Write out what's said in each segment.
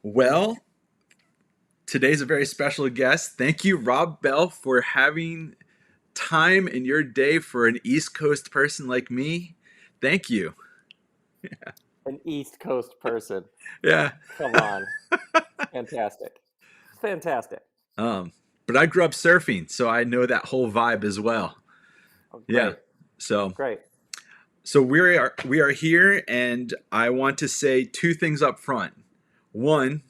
Well, today's a very special guest. Thank you, Rob Bell, for having time in your day for an East Coast person like me. Thank you. An East Coast person. Yeah. Come on. Fantastic. Fantastic. Um, but I grew up surfing, so I know that whole vibe as well. Oh, Yeah. great. So Great. so we are here, and I want to say two things up front. One,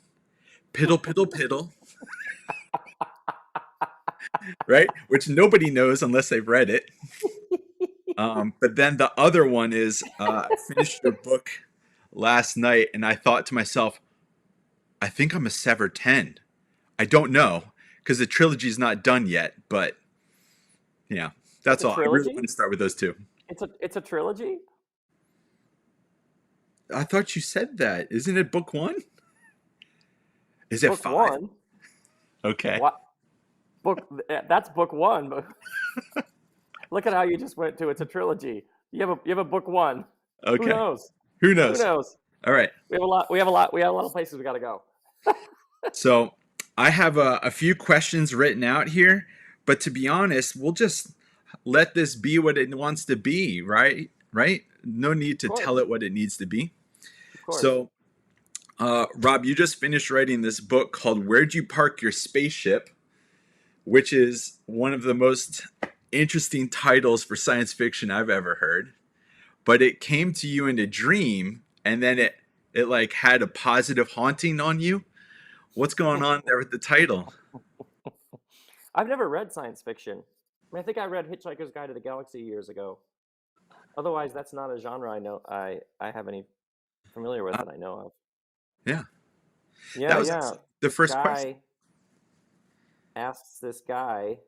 piddle piddle piddle, right? Which nobody knows unless they've read it. But then the other one is I finished your book last night, and I thought to myself, I think I'm a Sever 10. I don't know because the trilogy's not done yet, but yeah, It's that's a all. I really trilogy? want to start with those two. It's a trilogy? I thought you said that. Isn't it book one? Is it Book five? one? Okay. What book that's book one, but look at how you just went to it's a trilogy. You have a book one. Who Okay. knows? Who Who knows? knows? All right. We have a lot of places we gotta go. So I have a few questions written out here, but to be honest, we'll just let this be what it wants to be, right? Right? No need Of to tell course. it what it needs to be. Of course. So, Rob, you just finished writing this book called Where'd You Park Your Spaceship, which is one of the most interesting titles for science fiction I've ever heard. But it came to you in a dream, and then it like had a positive haunting on you. What's going on there with the title? I've never read science fiction. I think I read Hitchhiker's Guide to the Galaxy years ago. Otherwise, that's not a genre I have any familiar with Uh, that I know of. yeah, that Yeah, was yeah. actually the This first question. guy asks this guy,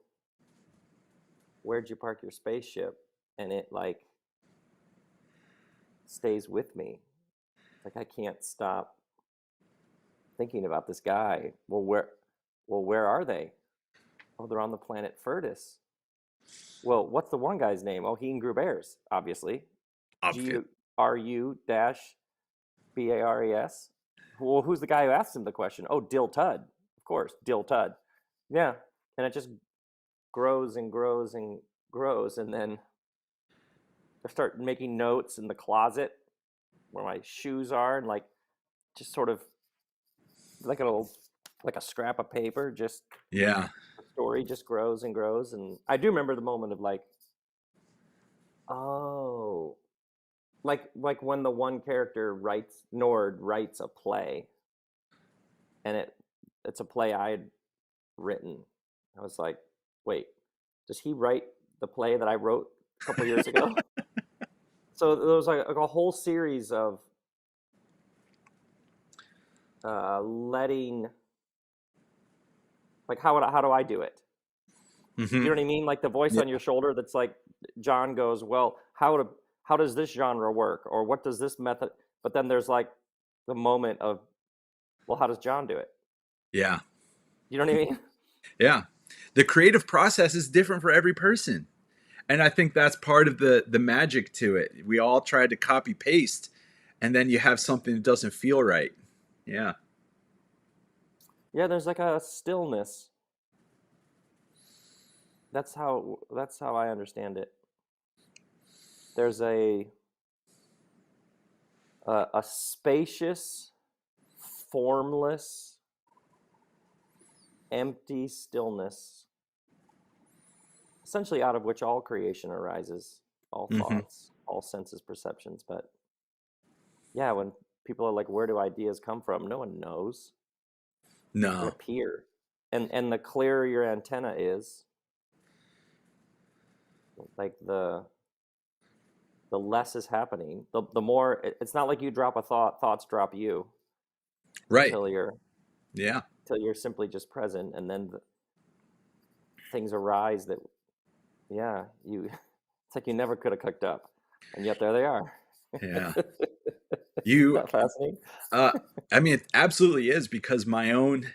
"Where'd you park your spaceship?" And it like stays with me. Like I can't stop thinking about this guy. Well, where are they? Oh, they're on the planet Furtus. Well, what's the one guy's name? Oh, he and Gruber's, obviously. Obvious. Gru Bars. Well, who's the guy who asked him the question? Oh, Dill Tudd. Of course, Dill Tudd. Yeah. And it just grows and grows and grows. And then I start making notes in the closet where my shoes are and like just sort of like a scrap of paper, just Yeah. the story just grows and grows. And I do remember the moment of like, oh, like when the one character Nord writes a play and it's a play I had written. I was like, wait, does he write the play that I wrote a couple years ago? So there was like a whole series of letting, like, how do I do it? You Hmm. know what I mean? Like the voice Yeah. on your shoulder that's like, John goes, well, how does this genre work, or what does this method? But then there's like the moment of, well, how does John do it? Yeah. You know what I mean? Yeah. The creative process is different for every person. And I think that's part of the magic to it. We all try to copy paste, and then you have something that doesn't feel right. Yeah. Yeah, there's like a stillness. That's how I understand it. There's a spacious, formless, empty stillness, essentially out of which all creation arises, all Hmm. thoughts, all senses, perceptions. But yeah, when people are like, "Where do ideas come from?" No one knows. They No. appear, and the clearer your antenna is, like the less is happening. The more it's not like you drop a thought, thoughts drop you Right. till you're Yeah. till you're simply just present, and then things arise that, yeah, you it's like you never could have cooked up, and yet there they are. Yeah. Isn't You that fascinating? uh I mean, it absolutely is because my own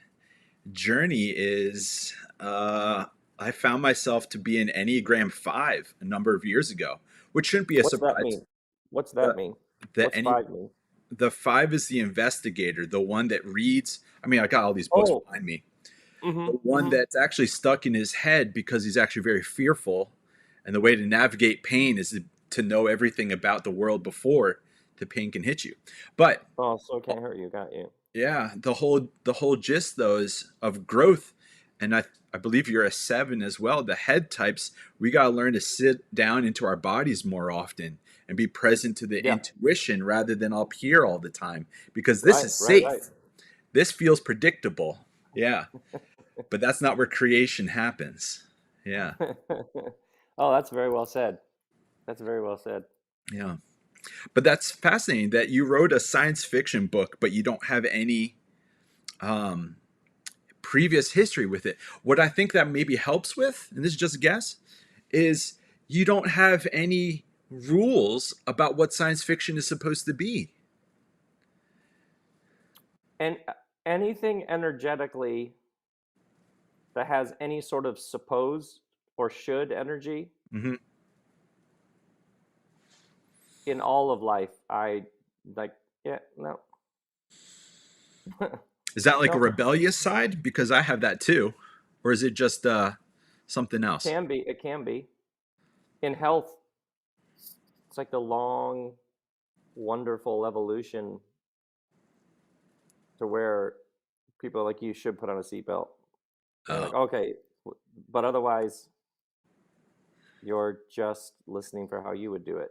journey is I found myself to be an Enneagram 5 a number of years ago, which shouldn't be a What's that surprise. mean? What's The that mean? the What's any five mean? the five is the investigator, the one that reads. I mean, I got all these books Oh, behind me. The mm-hmm, one mm-hmm. that's actually stuck in his head because he's actually very fearful, and the way to navigate pain is to know everything about the world before the pain can hit you. But Oh, so it can't hurt you. Got you. yeah, the whole gist though is of growth, and I believe you're a seven as well. The head types, we gotta learn to sit down into our bodies more often and be present to the Yeah. intuition rather than up here all the time because this Right. is Right. Right. safe. This feels predictable. Yeah, but that's not where creation happens. Yeah, Oh, that's very well said. That's very well said. yeah. But that's fascinating that you wrote a science fiction book, but you don't have any um, previous history with it. What I think that maybe helps with, and this is just a guess, is you don't have any rules about what science fiction is supposed to be. And anything energetically that has any sort of supposed or should energy Hmm. in all of life, I like. Yeah. No. Is that like a No. rebellious side? Because I have that too. Or is it just something else? Can be. It can be. In health, it's like the long, wonderful evolution to where people like you should put on a seatbelt. And you're Oh, like, okay, but otherwise, you're just listening for how you would do it.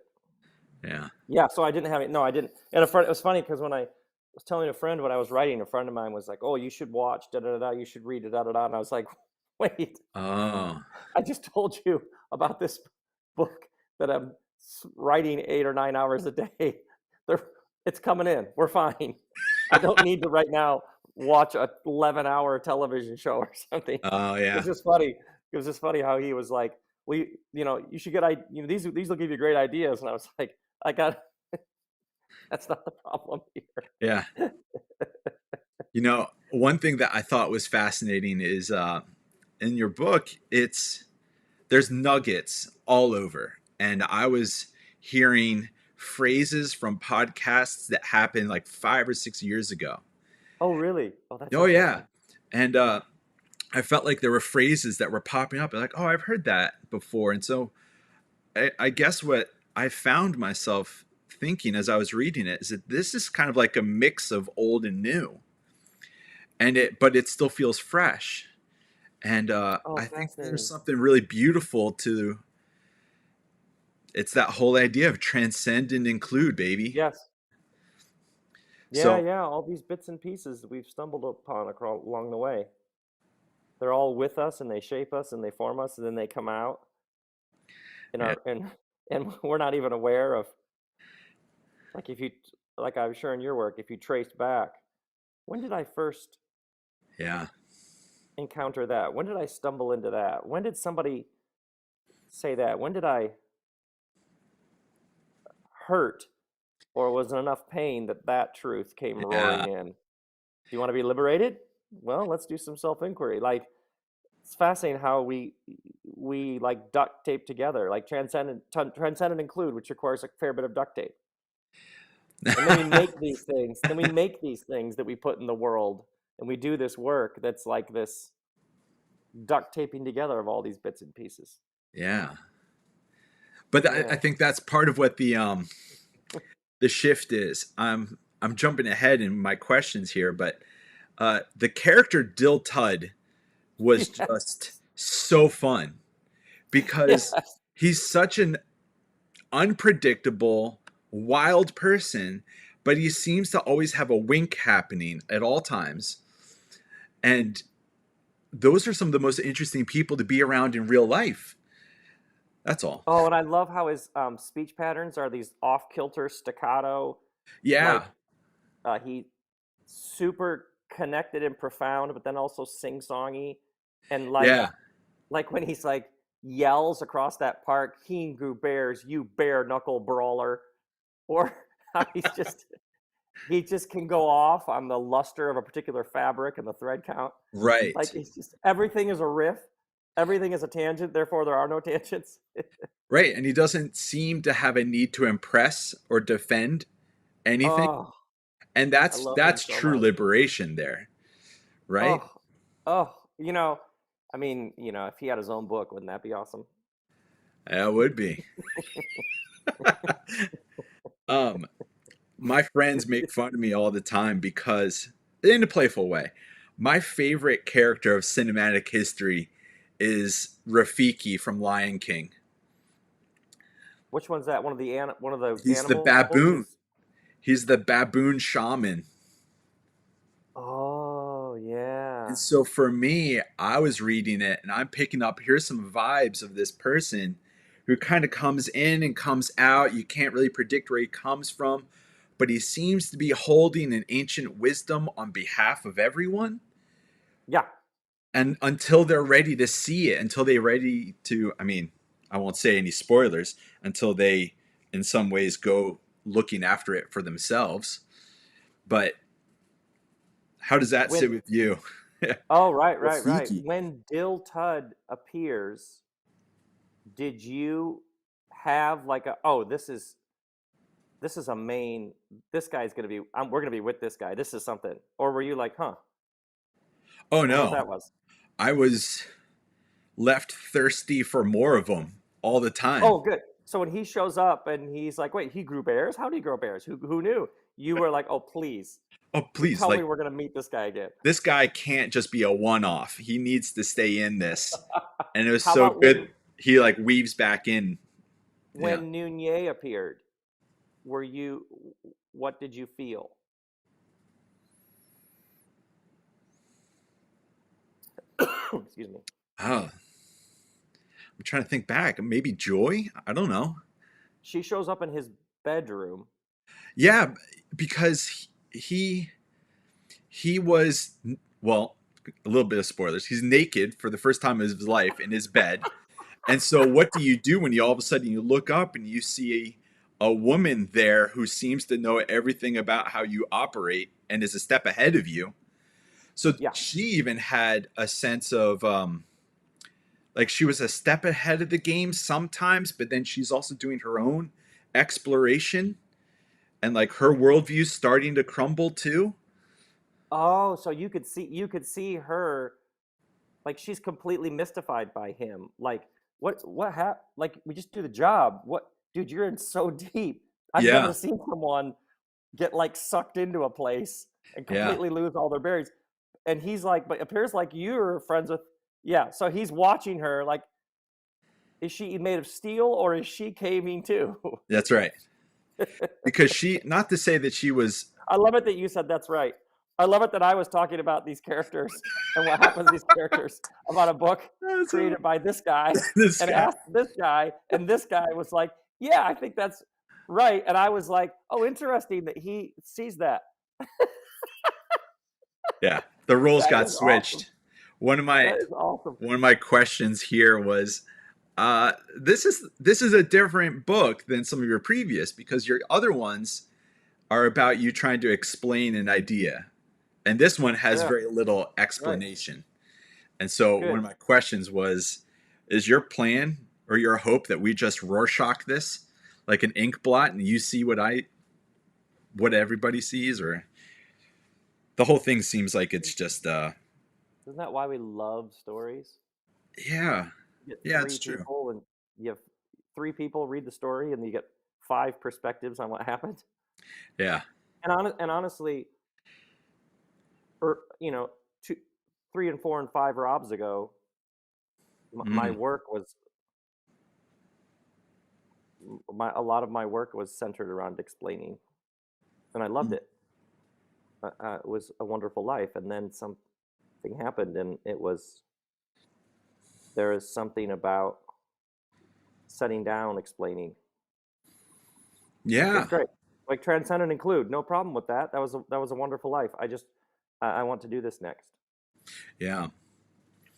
yeah. Yeah, so I didn't have it. No, I didn't. And a friend, it was funny because when I was telling a friend what I was writing, a friend of mine was like, "Oh, you should watch da da da. You should read da da da." And I was like, "Wait, Oh, I just told you about this book that I'm writing 8 or 9 hours a day. They're, it's coming in. We're fine. I don't need to right now watch a 11-hour television show or something." oh, It was yeah. just funny. It was just funny how he was like, "We, you should get, these will give you great ideas." And I was like, "I got, that's not the problem Yeah. here." One thing that I thought was fascinating is in your book, there's nuggets all over. And I was hearing phrases from podcasts that happened like 5 or 6 years ago. Oh, really? Oh, that's Oh, yeah. interesting. And I felt like there were phrases that were popping up. Like, oh, I've heard that before. And so I guess what I found myself thinking as I was reading it is that this is kind of like a mix of old and new. But it still feels fresh. And Oh, I think there's fascinating. something really beautiful to it's that whole idea of transcend and include, baby. Yes. Yeah, So yeah. All these bits and pieces that we've stumbled upon along the way. They're all with us and they shape us and they form us and then they come out in yeah, our and we're not even aware of, like, if you, like I'm sure in your work, if you trace back, when did I first yeah, encounter that? When did I stumble into that? When did somebody say that? When did I hurt, or was it enough pain that that truth came yeah, roaring in? Do you want to be liberated? Well, let's do some self-inquiry. Like, it's fascinating how we like duct tape together, like transcendent include, which requires a fair bit of duct tape. And then we make these things. Then we make these things that we put in the world, and we do this work that's like this duct taping together of all these bits and pieces. yeah. But I Yeah. think that's part of what the shift is. I'm jumping ahead in my questions here, but the character Dill Tudd was just Yes. so fun because Yes. he's such an unpredictable, wild person, but he seems to always have a wink happening at all times. And those are some of the most interesting people to be around in real life. That's all. Oh, and I love how his speech patterns are these off kilter staccato, Yeah. like he super connected and profound, but then also sing songy, and Yeah. like when he's like yells across that park, "Kingu Bears, you bare knuckle brawler," or how he just can go off on the luster of a particular fabric and the thread count. Like, Right. it's just everything is a riff, everything is a tangent, therefore there are no tangents. Right. And he doesn't seem to have a need to impress or defend anything. Oh. And I that's love him that's so true much. liberation there, right? Oh, oh, I mean, if he had his own book, wouldn't that be awesome? That would be. um my friends make fun of me all the time because, in a playful way, my favorite character of cinematic history is Rafiki from Lion King. Which one's that? One of the He's the animal baboon. voices? He's the baboon shaman. Oh, And yeah. so for me, I was reading it and I'm picking up, here's some vibes of this person who kind of comes in and comes out. You can't really predict where he comes from, but he seems to be holding an ancient wisdom on behalf of everyone. Yeah. And until they're ready to see it, until they're ready to, I mean, I won't say any spoilers, until they, in some ways, go looking after it for themselves. But how does that sit When with you? Oh, right, right, right. Rafiki. When Dill Tudd appears, did you have like oh, this is a main this guy's going to be we're going to be with this guy. This is something. Or were you like, "Huh, Oh I wonder what no, that was?" I was left thirsty for more of them all the time. Oh, good. So when he shows up and he's like, "Wait, he grew bears? How did he grow bears? Who knew?" You were like, "Oh, please. Oh, please, Tell me like, we're going to meet this guy again." this guy can't just be a one off. He needs to stay in this. And it was How so about good. He like weaves back in. Yeah. when Nunez appeared? Were you what did you feel? Excuse me. Oh, I'm trying to think back. Maybe joy? I don't know. She shows up in his bedroom. Yeah, because he was, well, a little bit of spoilers. He's naked for the first time of his life in his bed. And so what do you do when you all of a sudden you look up and you see a woman there who seems to know everything about how you operate and is a step ahead of you? So Yeah. she even had a sense of like she was a step ahead of the game sometimes, but then she's also doing her own exploration and like her worldview's starting to crumble too. Oh, so you could see her like she's completely mystified by him. Like what hap like we just do the job. What dude, you're in so deep. I've never Yeah, seen someone get like sucked into a place and yeah, completely lose all their berries. And he's like, but it appears like you're friends with yeah, so he's watching her like is she made of steel or is she caving too? that's right. Because she, not to say that she was, I love it that you said that's right. I love it that I was talking about these characters and what happens to these characters about a book so created by this guy this and guy, asked this guy, and this guy was like, "Yeah, I think that's right." And I was like, "Oh, interesting that he sees that." yeah, the roles That got is awesome. switched. One of my That is awesome. one of my questions here was, this is a different book than some of your previous because your other ones are about you trying to explain an idea, and this one has Yeah, very little right. explanation. And so one Good. of my questions was, is your plan or your hope that we just Rorschach this like an ink blot and you see what everybody sees, or the whole thing seems like it's just Isn't that why we love stories? yeah, You get yeah, it's three true. people, and you have three people read the story, and you get five perspectives on what happened. Yeah. And honestly, or two, 3 and 4 and 5 Robs ago, my Mm, work was my a lot of my work was centered around explaining, and I loved mm. it. It was a wonderful life, and then something happened, and it was there is something about setting down, explaining. It was Yeah, great. Like Transcendent include, no problem with that. That was a wonderful life. I want to do this next. yeah.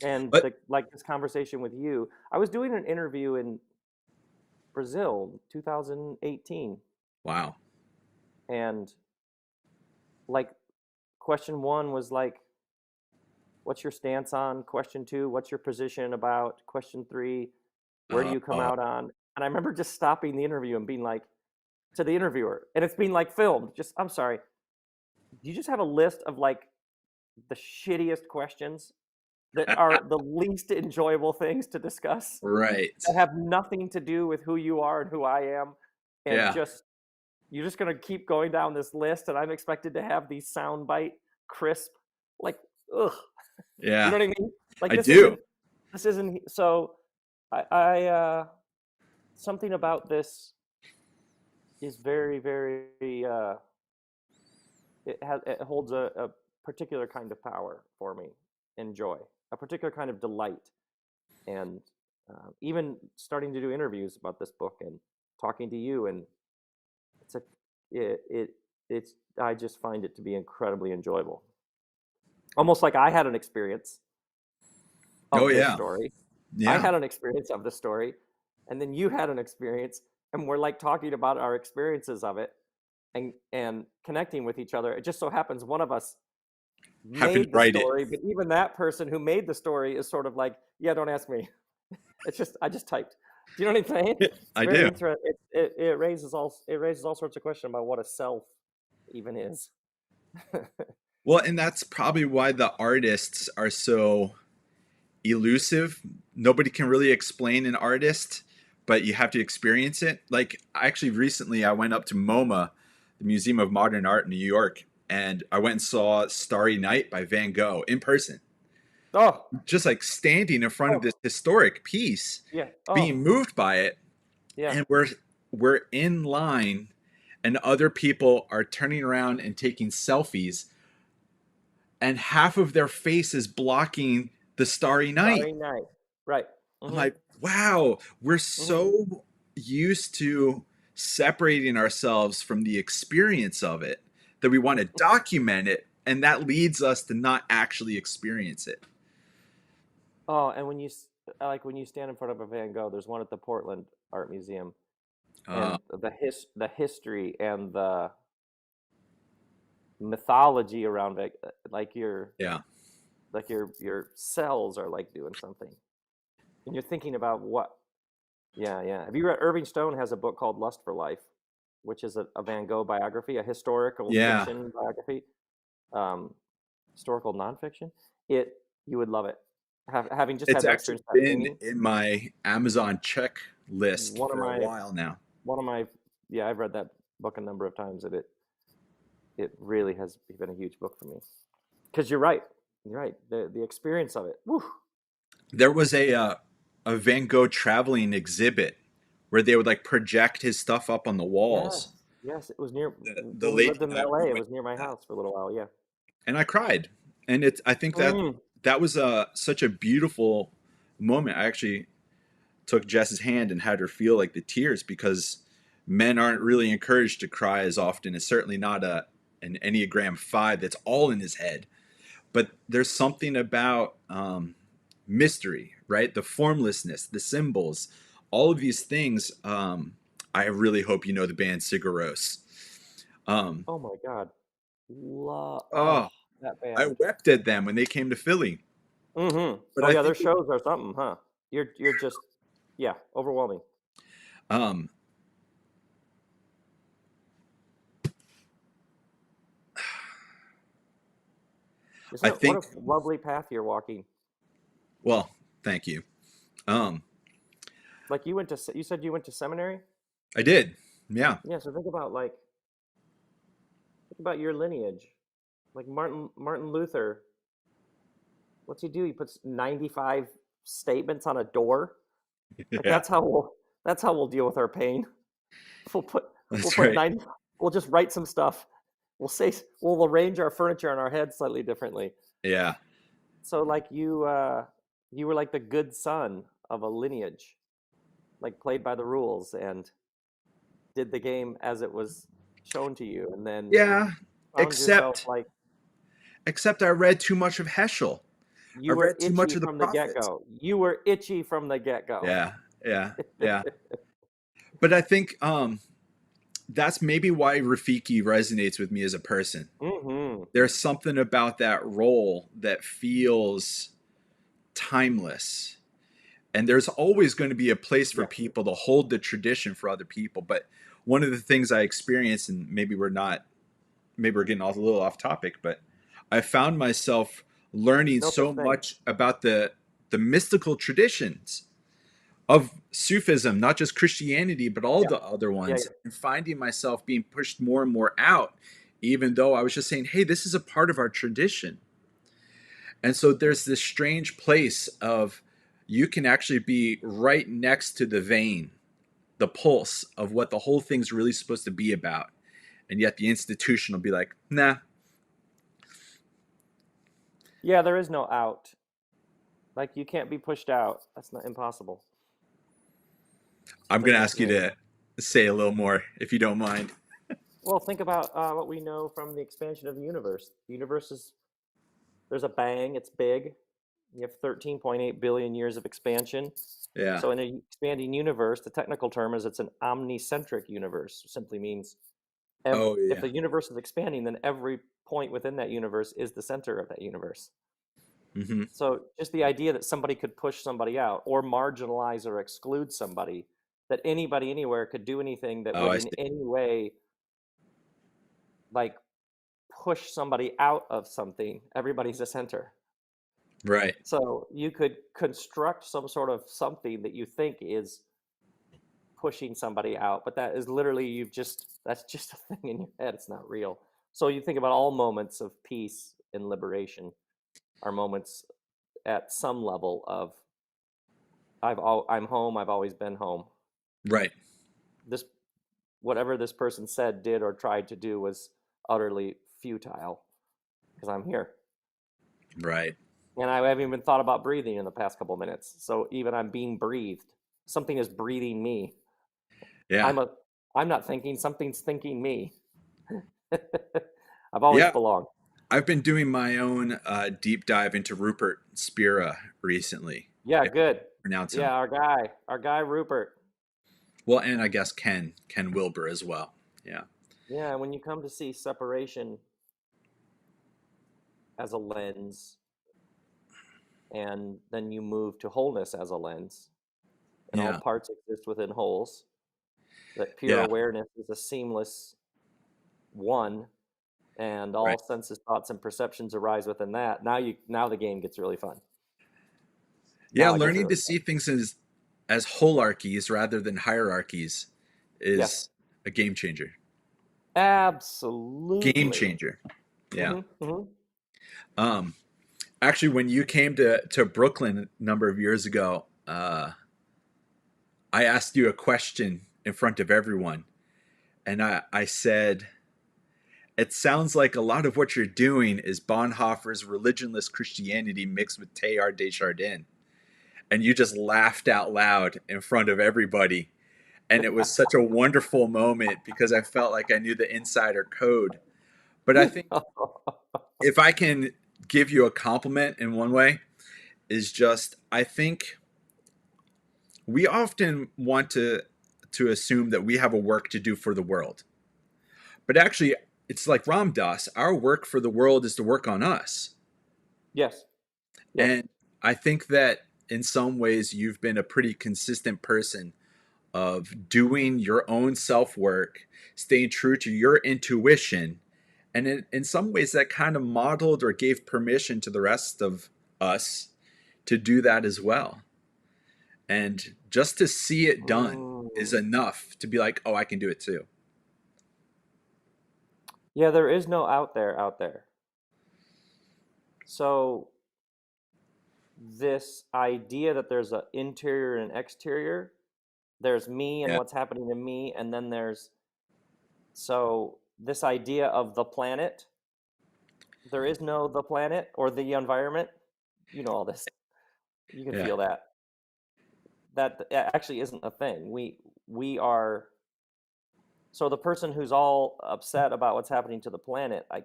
And But like this conversation with you, I was doing an interview in Brazil, 2018, wow. and like question one was like, "What's your stance on?" Question two, "What's your position about?" Question three, "Where do Uh, you come uh, out on?" And I remember just stopping the interview and being like to the interviewer, and it's being like filmed. Just I'm sorry. do you just have a list of like the shittiest questions that are the least enjoyable things to discuss Right. that have nothing to do with who you are and who I am, and Yeah. just you're just gonna keep going down this list, and I'm expected to have these soundbite, crisp, like, ugh, you know Yeah. what I mean? Like I do. this isn't so. I something about this is very very. It holds a particular kind of power for me and joy, a particular kind of delight, and even starting to do interviews about this book and talking to you, and it's a it it's I just find it to be incredibly enjoyable, almost like I had an experience Oh of this yeah. story. I Yeah. had an experience of the story, and then you had an experience, and we're like talking about our experiences of it, and connecting with each other. It just so happens one of us Happen to made the write it. story, but even that person who made the story is sort of like, yeah, don't ask me. It's just I just typed. Do you know what I'm saying? It's I very do. interesting. It raises all sorts of questions about what a self even is. Well, and that's probably why the artists are so elusive. Nobody can really explain an artist, but you have to experience it. Like actually recently I went up to MoMA, the Museum of Modern Art in New York, and I went and saw Starry Night by Van Gogh in person. Oh, Just like standing in front of oh, this historic piece, yeah. being Oh, moved by it, yeah. and we're in line and other people are turning around and taking selfies and half of their face is blocking the Starry Night. Starry Night. Right. I'm Mm-hmm. like, wow, we're Mm-hmm. so used to separating ourselves from the experience of it that we want to document it, and that leads us to not actually experience it. Oh, and like when you stand in front of a Van Gogh, there's one at the Portland Art Museum, Uh, and the history and the mythology around it, like yeah, your cells are like doing something, and you're thinking about what. Yeah, yeah. Have you read Irving Stone has a book called Lust for Life, which is a Van Gogh biography, a historical yeah. fiction biography, um, historical nonfiction. It You would love it. Having just It's had that actually experience, that been painting, in my Amazon check list one of for a my while now. one of my yeah, I've read that book a number of times, and it really has been a huge book for me. Because you're right. The experience of it. Woo. There was a Van Gogh traveling exhibit where they would like project his stuff up on the walls. Yes, yes. It was near The when we lady lived in that we LA. It went was near my to, house for a little while. Yeah. and I cried. And it's I think that Mm. that was such a beautiful moment. I actually took Jess's hand and had her feel like the tears because men aren't really encouraged to cry as often. It's certainly not an Enneagram 5 that's all in his head. But there's something about mystery, right? The formlessness, the symbols, all of these things. I really hope you know the band Sigur Ros. Um, Oh my God. oh, That I band. wept at them when they came to Philly. Mm-hmm. But Oh I yeah, their think, shows are something, huh? You're just yeah, overwhelming. um, Isn't I it what think, a lovely path you're walking? well, thank you. Um, Like you said you went to seminary? I did, yeah, Yeah, so think about your lineage. Like Martin Luther, what's he do? He puts 95 statements on a door. Like yeah, that's how we'll deal with our pain. We'll put we'll that's put right, 90 we'll just write some stuff. We'll arrange our furniture in our head slightly differently. yeah, So like you were like the good son of a lineage, like played by the rules and did the game as it was shown to you, and then yeah. found yourself Except, like except I read too much of Heschel. I you were read too much itchy of the from the prophets. get-go. You were itchy from the get-go. Yeah, yeah, yeah. But I think that's maybe why Rafiki resonates with me as a person. Mm-hmm. There's something about that role that feels timeless. And there's always going to be a place for Yeah. people to hold the tradition for other people. But one of the things I experience, and maybe we're not maybe we're getting a little off topic, but I found myself learning No such so thing. much about the mystical traditions of Sufism, not just Christianity, but all Yeah. the other Yeah. ones, Yeah. and finding myself being pushed more and more out, even though I was just saying, hey, this is a part of our tradition. And so there's this strange place of you can actually be right next to the vein, the pulse of what the whole thing's really supposed to be about. And yet the institution will be like, nah, Yeah, there is no out. Like you can't be pushed out. That's not impossible. I'm going to Doesn't ask you exist. to say a little more if you don't mind. Well, think about what we know from the expansion of the universe. The universe is there's a bang. It's big. You have 13.8 billion years of expansion. Yeah. So in an expanding universe, the technical term is it's an omnicentric universe. It simply means Oh, if yeah. the universe is expanding, then every point within that universe is the center of that universe. Hmm. So just the idea that somebody could push somebody out or marginalize or exclude somebody, that anybody anywhere could do anything that Oh, would I in see. any way like push somebody out of something, everybody's a center. Right. So you could construct some sort of something that you think is pushing somebody out, but that is literally that's just a thing in your head. It's not real. So you think about all moments of peace and liberation are moments at some level of I'm home. I've always been home. Right. This whatever this person said, did, or tried to do was utterly futile because I'm here. Right. And I haven't even thought about breathing in the past couple minutes. So even I'm being breathed. Something is breathing me. Yeah. I'm a I'm not thinking, something's thinking me. I've always Yeah. belonged. I've been doing my own deep dive into Rupert Spira recently, Yeah, if I good. pronounce him. Yeah, our guy Rupert. Well, and I guess Ken Wilbur as well. Yeah. Yeah, when you come to see separation as a lens and then you move to wholeness as a lens, and all Yeah. parts exist within wholes, that pure Yeah. awareness is a seamless one, and all Right. senses, thoughts, and perceptions arise within that. Now the game gets really fun. Yeah. Now it gets Learning really to fun. see things as holarchies rather than hierarchies Yes, is a game changer. Game absolutely. changer. Yeah. Hmm. Um. Actually, when you came to Brooklyn a number of years ago, I asked you a question in front of everyone, and I said, it sounds like a lot of what you're doing is Bonhoeffer's religionless Christianity mixed with Teilhard de Chardin. And you just laughed out loud in front of everybody. And it was such a wonderful moment because I felt like I knew the insider code. But I think if I can give you a compliment in one way, is just I think we often want to assume that we have a work to do for the world. But actually, it's like Ram Dass, our work for the world is to work on us. Yes, yes. And I think that in some ways you've been a pretty consistent person of doing your own self work, staying true to your intuition. And in some ways, that kind of modeled or gave permission to the rest of us to do that as well. And just to see it done is Mm. enough to be like, oh, I can do it too. Yeah, there is no out there. So this idea that there's an interior and exterior, there's me and Yeah. what's happening to me, and then there's so this idea of the planet, there is no the planet or the environment. You know all this. You can Yeah. feel that. That actually isn't a thing. We are so the person who's all upset about what's happening to the planet, I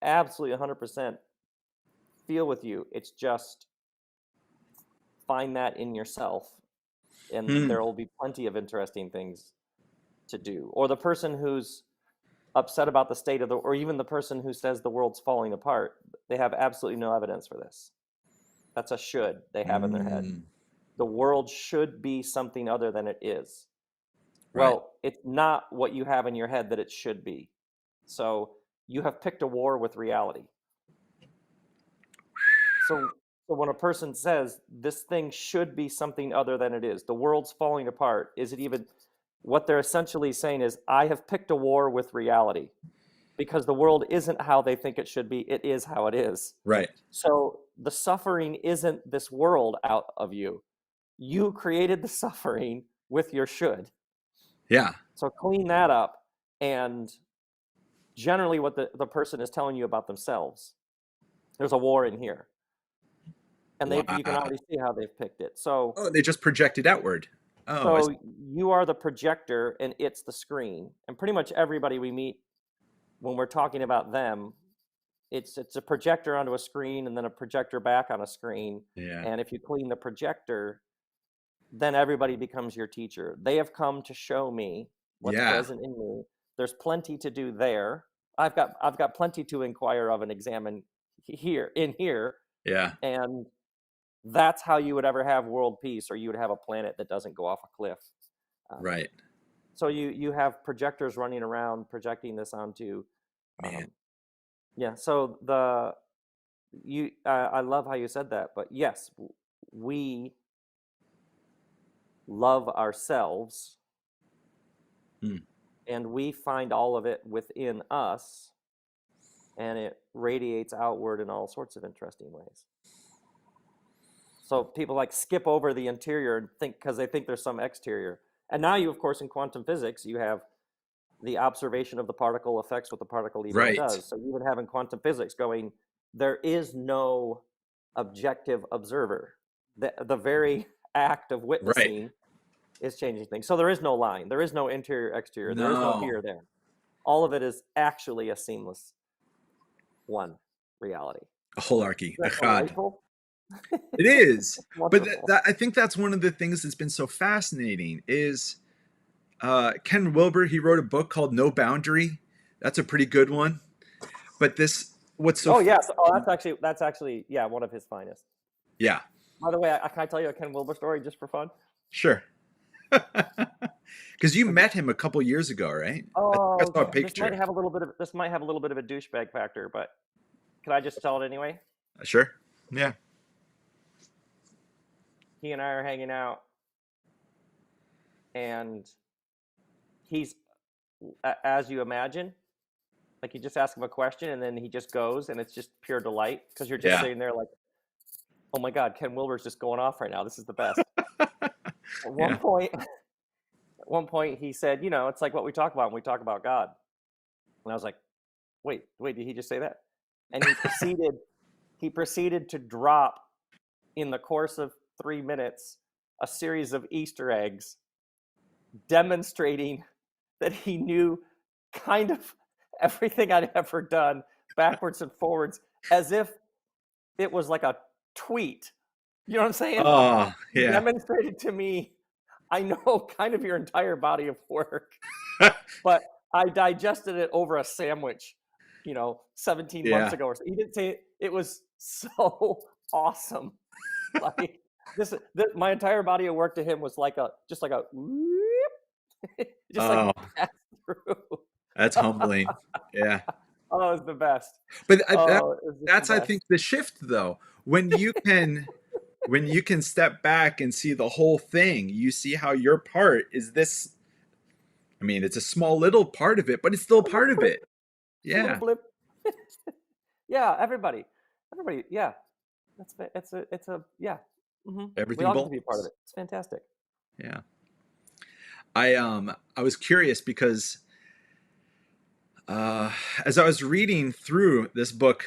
absolutely 100% feel with you. It's just find that in yourself, and Hmm. there will be plenty of interesting things to do. Or the person who's upset about the state of the, or even the person who says the world's falling apart, they have absolutely no evidence for this. That's a should they have in their head. Mm. The world should be something other than it is. Right. Well, it's not what you have in your head that it should be. So you have picked a war with reality. So when a person says this thing should be something other than it is, the world's falling apart, is it even, what they're essentially saying is, I have picked a war with reality, because the world isn't how they think it should be, it is how it is. Right. So the suffering isn't this world out of you. You created the suffering with your should. Yeah. So clean that up, and generally what the person is telling you about themselves. There's a war in here. And you can Wow. already see how they've picked it. So Oh, they just projected outward. Oh, so you are the projector and it's the screen. And pretty much everybody we meet, when we're talking about them, it's a projector onto a screen and then a projector back on a screen. yeah. And if you clean the projector, then everybody becomes your teacher. They have come to show me what's Yeah. present in me. There's plenty to do there. I've got plenty to inquire of and examine here. Yeah. And that's how you would ever have world peace, or you would have a planet that doesn't go off a cliff. Right. So you have projectors running around projecting this onto, Man. yeah. So I love how you said that, but yes, we love ourselves, and we find all of it within us, and it radiates outward in all sorts of interesting ways. So people like skip over the interior and think, because they think there's some exterior. And now you, of course, in quantum physics, you have the observation of the particle affects what the particle even Right. does. So you would have in quantum physics going, there is no objective observer. The very act of witnessing is changing things. So there is no line. There is no interior, exterior. There is no here, there. All of it is actually a seamless one reality. A holarchy. Is that delightful? It is. But Wonderful. I think that's one of the things that's been so fascinating is Ken Wilbur, he wrote a book called No Boundary. That's a pretty good one. But what's so yes. Oh, that's actually yeah, one of his finest. Yeah. By the way, can I tell you a Ken Wilbur story just for fun? Sure. Because you met him a couple years ago, right? Oh, I saw a picture. this might have a little bit of a douchebag factor, but can I just tell it anyway? Sure. Yeah. He and I are hanging out, and he's, as you imagine, like you just ask him a question and then he just goes, and it's just pure delight because you're just sitting there like, oh my God, Ken Wilber's just going off right now. This is the best. At one point he said, it's like what we talk about when we talk about God. And I was like, wait, did he just say that? And he proceeded to drop, in the course of 3 minutes, a series of Easter eggs demonstrating that he knew kind of everything I'd ever done backwards and forwards, as if it was like a tweet. You know what I'm saying? Oh, yeah. He demonstrated to me, I know kind of your entire body of work, but I digested it over a sandwich, 17 months ago. Or so. He didn't say it. It was so awesome. Like my entire body of work to him was like just like passed through. That's humbling. Yeah. Oh, it was the best. But that's I think the shift though. When you can step back and see the whole thing, you see how your part is this. I mean, it's a small little part of it, but it's still part of it. Yeah. Yeah, everybody. Yeah. It's a yeah. Mm-hmm. Everything we all get to be part of it. It's fantastic. Yeah. I was curious because as I was reading through this book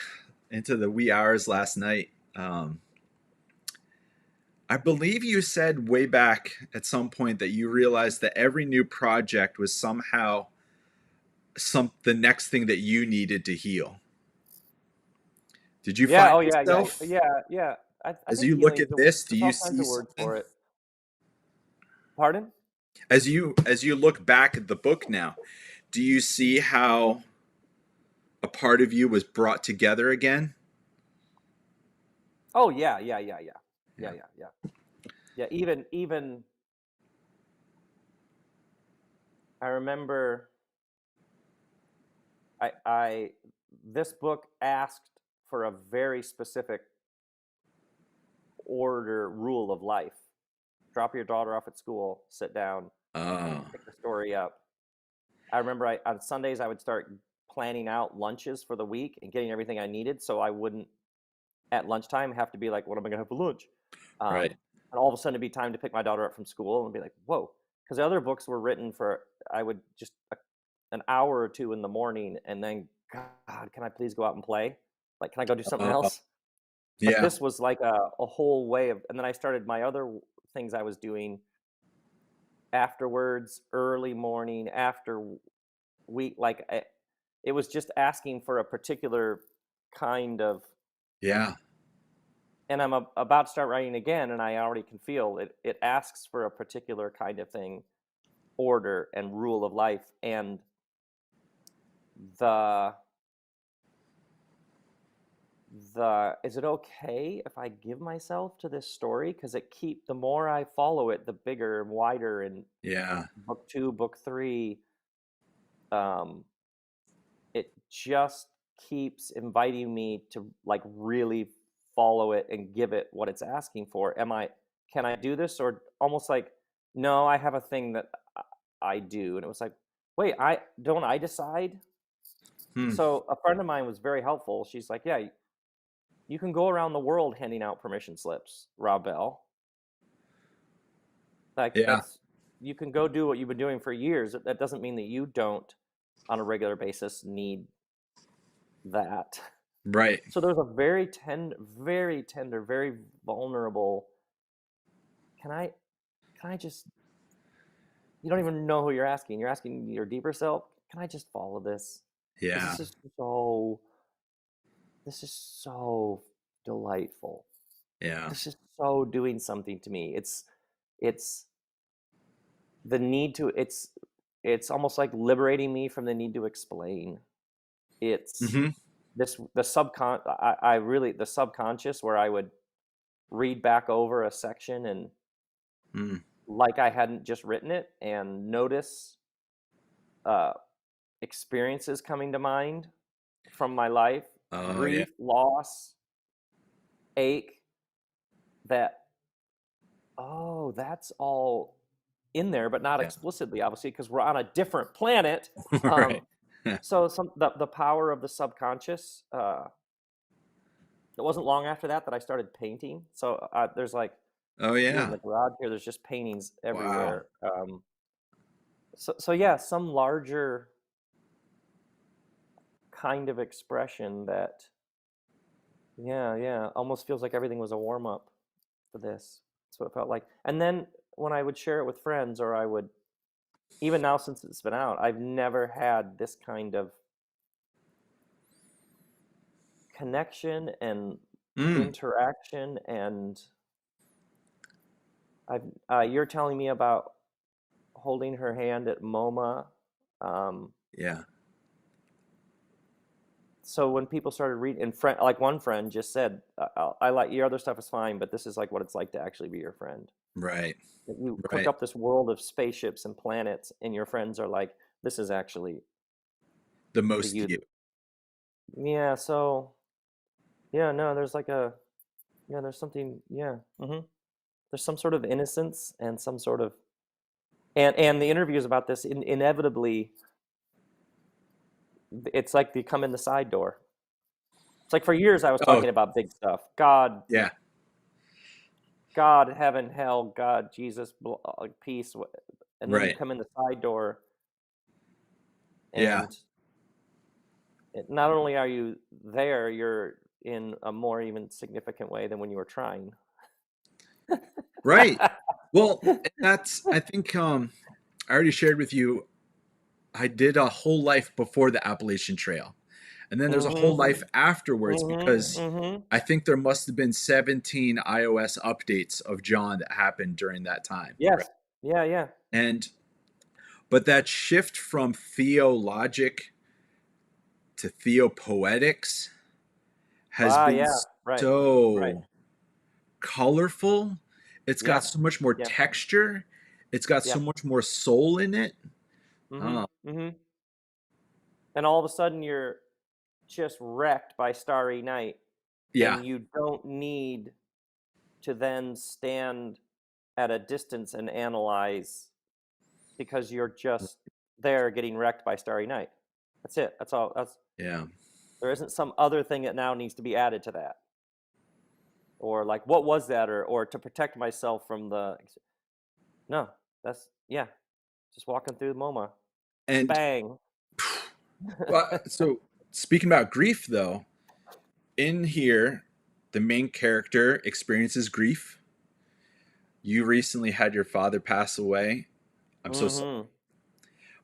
into the wee hours last night, I believe you said way back at some point that you realized that every new project was somehow the next thing that you needed to heal. Did you find yourself? Yeah. As you look at this, do you see words for it? Pardon? As you look back at the book now, do you see how a part of you was brought together again? Oh yeah. Even I remember I this book asked for a very specific order rule of life. Drop your daughter off at school, sit down, Oh, pick the story up. I remember on Sundays I would start planning out lunches for the week and getting everything I needed, so I wouldn't at lunchtime have to be like, what am I gonna have for lunch? right. And all of a sudden it'd be time to pick my daughter up from school and be like, whoa, because the other books were written for I would just an hour or two in the morning, and then God, can I please go out and play? Like, can I go do something Oh, else? But yeah, this was like a whole way of, and then I started my other things I was doing afterwards, early morning, after week, like it was just asking for a particular kind of, yeah. and I'm about to start writing again, and I already can feel it. It asks for a particular kind of thing, order and rule of life, and the is it okay if I give myself to this story? Because the more I follow it, the bigger and wider, and Yeah. book 2, book 3, um, it just keeps inviting me to like really follow it and give it what it's asking for. Can I do this? Or almost like, no, I have a thing that I do. And it was like, wait, I decide? Hmm. So a friend of mine was very helpful. She's like, yeah, you can go around the world handing out permission slips, Rob Bell. Like Yeah. you can go do what you've been doing for years. That doesn't mean that you don't, on a regular basis, need that. Right. So there's a very tender, very vulnerable. Can I, can I just? You don't even know who you're asking. You're asking your deeper self. Can I just follow this? This Yeah. is just so. This is so delightful. Yeah. This is so doing something to me. It's the need to. It's almost like liberating me from the need to explain. It's Hmm. I really the subconscious where I would read back over a section and Mm. like I hadn't just written it and notice uh, experiences coming to mind from my life, Oh, yeah. grief, loss, ache, that, oh, that's all in there, but not Yeah. explicitly, obviously, because we're on a different planet. Right. Um, so the power of the subconscious. It wasn't long after that I started painting. So there's like Oh, here in yeah. the garage here, there's just paintings Wow. everywhere. So yeah, some larger kind of expression that, yeah, almost feels like everything was a warm up for this. That's what it felt like. And then when I would share it with friends, or I would, even now since it's been out, I've never had this kind of connection and Mm. interaction. And you're telling me about holding her hand at MoMA. Um, Yeah. so when people started reading, and friend, like one friend just said, I like your other stuff is fine, but this is like what it's like to actually be your friend. Right. That you cook Right. up this world of spaceships and planets, and your friends are like, this is actually The the most you. you. Yeah. So yeah, no, there's like a, yeah, there's something. Yeah. There's some sort of innocence and some sort of, and the interviews about this inevitably, it's like they come in the side door. It's like for years I was Oh, talking about big stuff, God, yeah. heaven, hell, God, Jesus, peace, and then you Right. come in the side door, Yeah. and not only are you there, you're in a more even significant way than when you were trying. Right. Well, that's, I think, I already shared with you, I did a whole life before the Appalachian Trail. And then there's a whole Mhm. life afterwards Mhm. because Mhm. I think there must have been 17 iOS updates of John that happened during that time. Right. Yes. Yeah. Yeah. And, but that shift from theologic to theopoetics has Ah. been Yeah. Right. Right. so colorful. It's got Yeah. so much more Yeah. texture. It's got so Yep. much more soul in it. Mhm. Uh, Mhm. and all of a sudden you're just wrecked by Starry Night, Yeah. and you don't need to then stand at a distance and analyze because you're just there getting wrecked by Starry Night. That's it. That's all. Yeah. There isn't some other thing that now needs to be added to that, or like what was that, or to protect myself from the. No, that's yeah. Just walking through the MoMA, And bang. so speaking about grief, though, in here, the main character experiences grief. You recently had your father pass away. I'm so sorry. Mm-hmm.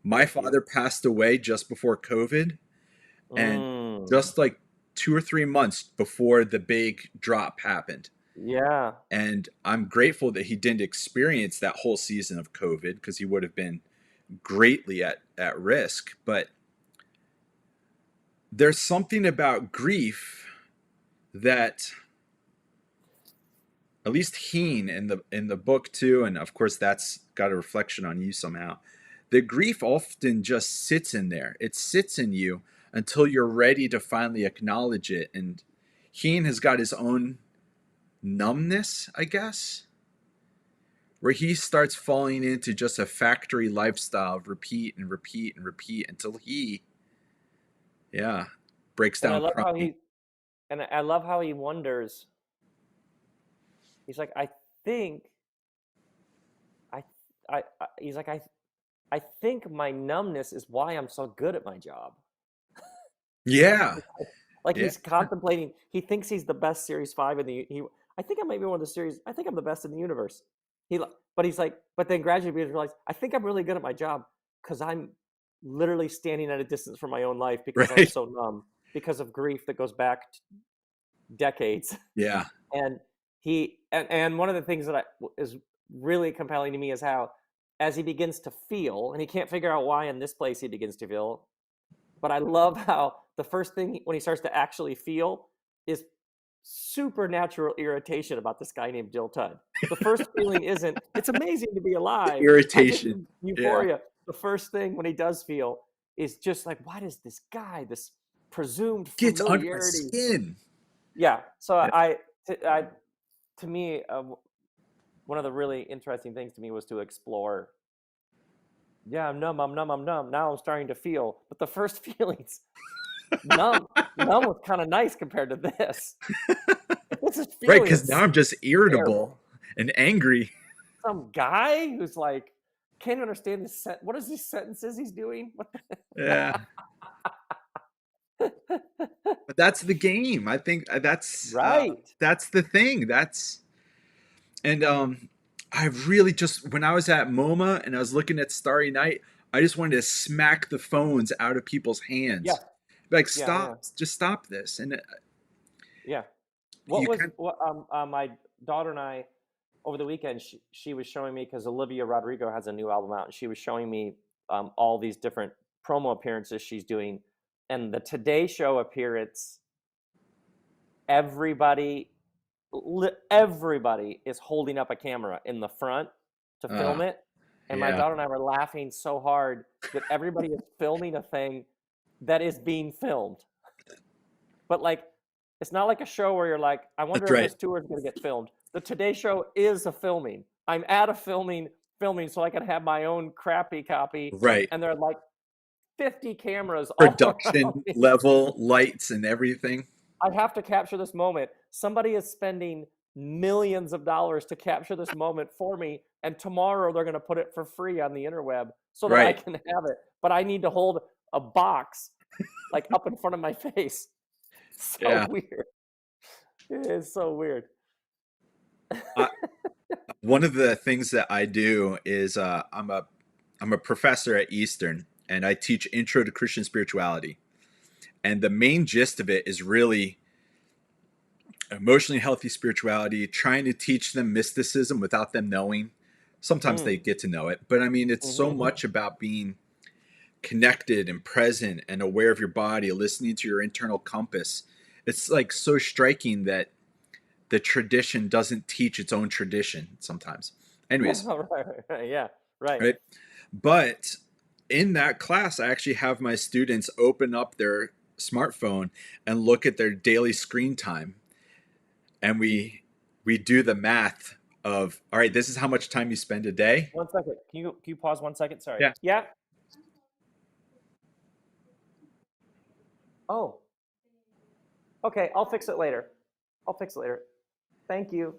My Thank you. father passed away just before COVID, and Mm. just like 2 or 3 months before the big drop happened. Yeah. And I'm grateful that he didn't experience that whole season of COVID, because he would have been greatly at risk. But there's something about grief that, at least Heen in the book too, and of course that's got a reflection on you somehow. The grief often just sits in there. It sits in you until you're ready to finally acknowledge it. And Heen has got his own numbness, I guess, where he starts falling into just a factory lifestyle of repeat and repeat and repeat until he, yeah, breaks And I down love how crying. I love how he wonders. He's like, I think, he's like, I think my numbness is why I'm so good at my job. Yeah, Like yeah, he's contemplating. He thinks he's the best Series 5 in the. I think I might be one of the series. I think I'm the best in the universe. But he's like, but then gradually he realized, I think I'm really good at my job because I'm literally standing at a distance from my own life because I'm right. so numb because of grief that goes back decades. Yeah, And and one of the things that is really compelling to me is how, as he begins to feel, and he can't figure out why in this place he begins to feel, but I love how the first thing when he starts to actually feel is supernatural irritation about this guy named Dill Tudd. The first feeling isn't, it's amazing to be alive. I get irritation. Yeah, euphoria. The first thing when he does feel is just like, why does this guy, this presumed gets under my familiarity? skin. Yeah. So Yeah. to me, one of the really interesting things to me was to explore. Yeah, I'm numb. I'm numb. I'm numb. Now I'm starting to feel, but the first feelings, numb. Numb was kind of nice compared to this. This is Right, feeling because now is I'm just terrible. irritable and angry. Some guy who's like can't understand this. What is these sentences he's doing? What Yeah, the but that's the game. I think right? that's the thing. That's and I really just, when I was at MoMA and I was looking at Starry Night, I just wanted to smack the phones out of people's Yeah, hands. Like, yeah, yeah, stop, just stop this. And yeah. you can, What my daughter and I over the weekend she was showing me because Olivia Rodrigo has a new album out and she was showing me all these different promo appearances she's doing, and the Today Show appearance. Everybody everybody is holding up a camera in the front to uh, film it, and my yeah, daughter and I were laughing so hard that everybody is filming a thing that is being filmed. But like, it's not like a show where you're like, I wonder that's if right. this tour is going to get filmed. The Today Show is a filming. I'm at a filming so I can have my own crappy copy, Right. and there are like 50 cameras all around Production me. level, lights and everything. I have to capture this moment. Somebody is spending millions of dollars to capture this moment for me, and tomorrow they're going to put it for free on the interweb so that I Right. can have it. But I need to hold a box like up in front of my face. So Yeah. weird. It is so weird. I, one of the things that I do is I'm a professor at Eastern, and I teach Intro to Christian Spirituality. And the main gist of it is really emotionally healthy spirituality, trying to teach them mysticism without them knowing. Sometimes Mm. they get to know it, but I mean, it's so Hmm. much about being connected and present and aware of your body, listening to your internal compass. It's like so striking that the tradition doesn't teach its own tradition sometimes. Anyways, right, right, yeah, right. right? But in that class, I actually have my students open up their smartphone and look at their daily screen time, and we do the math of, all right, this is how much time you spend a day. 1 second. Can you pause 1 second? Sorry. Yeah. Yeah. Oh. Okay. I'll fix it later. Thank you.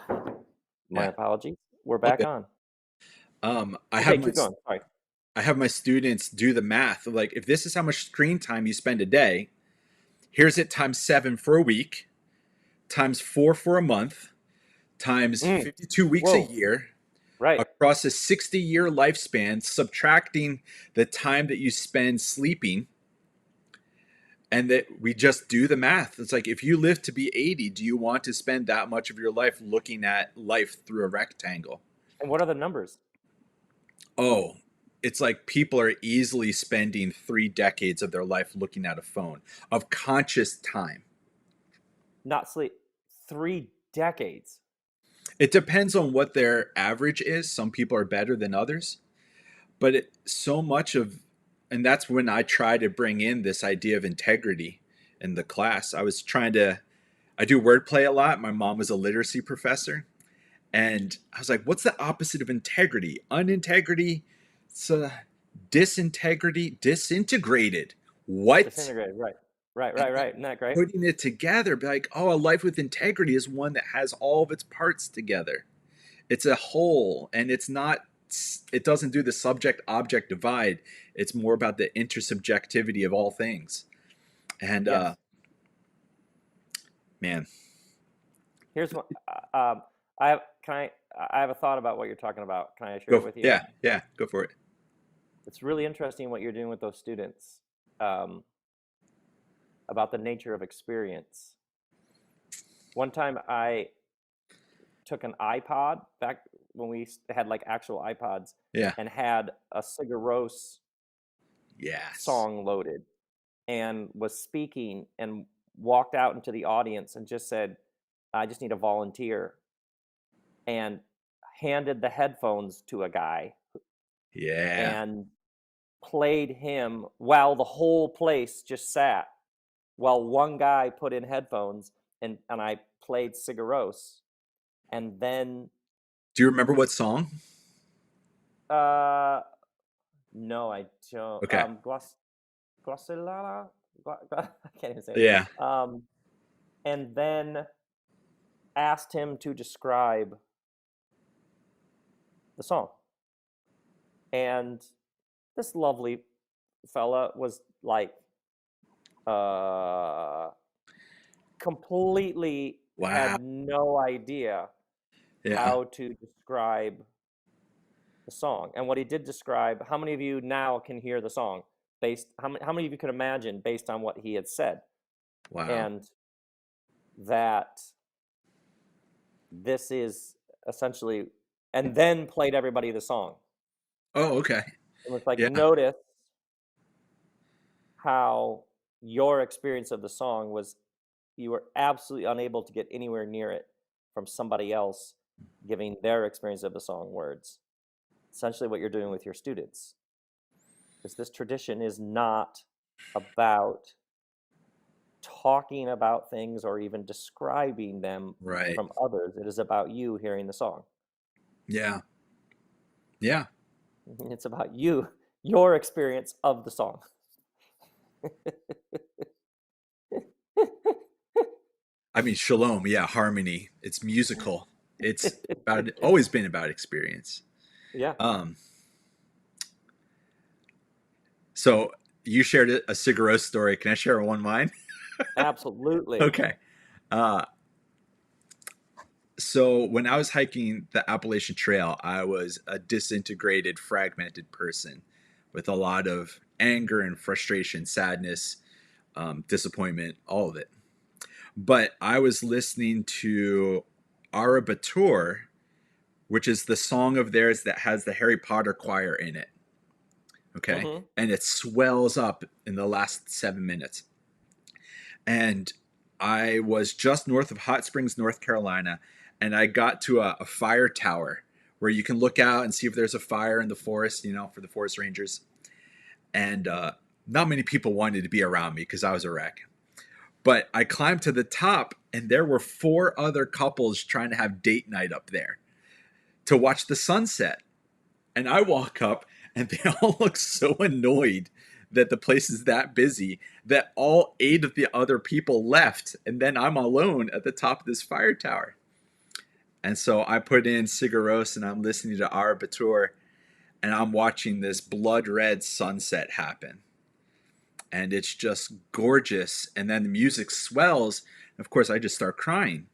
My Yeah. apologies. We're back Okay. on. I Okay, have keep going. Sorry. I have my students do the math of, like, if this is how much screen time you spend a day, here's it times 7 for a week, times 4 for a month, times 52 weeks a Whoa. year, Right. across a 60-year lifespan, subtracting the time that you spend sleeping, and that we just do the math. It's like, if you live to be 80, do you want to spend that much of your life looking at life through a rectangle? And what are the numbers? Oh, it's like people are easily spending 3 decades of their life looking at a phone of conscious time. Not sleep. 3 decades. It depends on what their average is. Some people are better than others, but so much of, and that's when I try to bring in this idea of integrity in the class. I do wordplay a lot. My mom was a literacy professor, and I was like, what's the opposite of integrity? Unintegrity, it's disintegrity, disintegrated. What? Disintegrated. Right. Isn't that great? Putting it together, be like, oh, a life with integrity is one that has all of its parts together. It's a whole, and it doesn't do the subject object divide. It's more about the intersubjectivity of all things. And Yes. Man, Here's what I have a thought about what you're talking about. Can I share it with you? Yeah, go for it. It's really interesting what you're doing with those students, about the nature of experience. One time I took an iPod back when we had like actual iPods, Yeah. and had a Sigur Ros Yes. song loaded, and was speaking, and walked out into the audience and just said, I just need a volunteer, and handed the headphones to a guy Yeah. and played him while the whole place just sat, while one guy put in headphones, and I played Sigur Ros. And then Do you remember what song? no, I don't. Okay. Guasilala? I can't even say it. Yeah. And then asked him to describe the song. And this lovely fella was like, completely Wow. had no idea Yeah. how to describe the song. And what he did describe, how many of you now can hear the song how many of you can imagine based on what he had said? Wow. And that this is essentially, and then played everybody the song. Oh, okay. It was like, Yeah. notice how your experience of the song was, you were absolutely unable to get anywhere near it from somebody else giving their experience of the song words. Essentially what you're doing with your students. Because this tradition is not about talking about things or even describing them Right. from others. It is about you hearing the song. Yeah. Yeah. It's about you, your experience of the song. I mean, shalom. Yeah. Harmony. It's musical. It's always been about experience. Yeah. So you shared a Cigaros story. Can I share one mine? Absolutely. Okay. So when I was hiking the Appalachian Trail, I was a disintegrated, fragmented person with a lot of anger and frustration, sadness, disappointment, all of it. But I was listening to Arabatur, which is the song of theirs that has the Harry Potter choir in it. Okay. Mm-hmm. And it swells up in the last 7 minutes. And I was just north of Hot Springs, North Carolina, and I got to a fire tower where you can look out and see if there's a fire in the forest, for the forest rangers. And not many people wanted to be around me because I was a wreck. But I climbed to the top, and there were 4 other couples trying to have date night up there to watch the sunset. And I walk up, and they all look so annoyed that the place is that busy that all 8 of the other people left. And then I'm alone at the top of this fire tower. And so I put in Sigur Ros, and I'm listening to Arbiter, and I'm watching this blood red sunset happen. And it's just gorgeous. And then the music swells. And of course, I just start crying.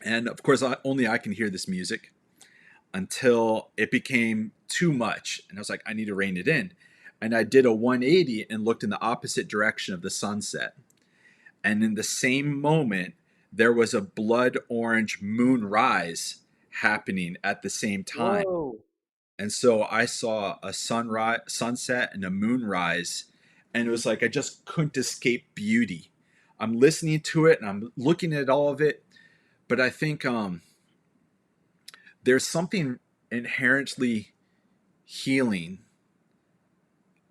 And of course, only I can hear this music until it became too much. And I was like, I need to rein it in. And I did a 180 and looked in the opposite direction of the sunset. And in the same moment, there was a blood orange moonrise happening at the same time. Whoa. And so I saw a sunset and a moonrise, and it was like I just couldn't escape beauty. I'm listening to it and I'm looking at all of it, but I think there's something inherently healing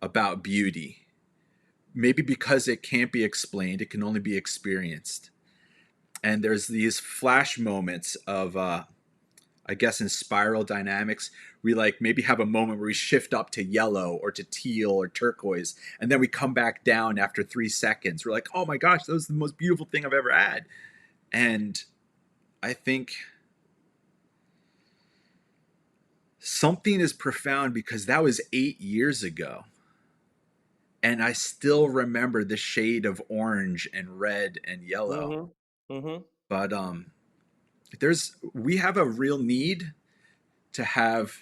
about beauty. Maybe because it can't be explained, it can only be experienced. And there's these flash moments of I guess in spiral dynamics, we like maybe have a moment where we shift up to yellow or to teal or turquoise, and then we come back down after 3 seconds. We're like, oh my gosh, that was the most beautiful thing I've ever had. And I think something is profound because that was 8 years ago. And I still remember the shade of orange and red and yellow. Mm-hmm. Mm-hmm. But we have a real need to have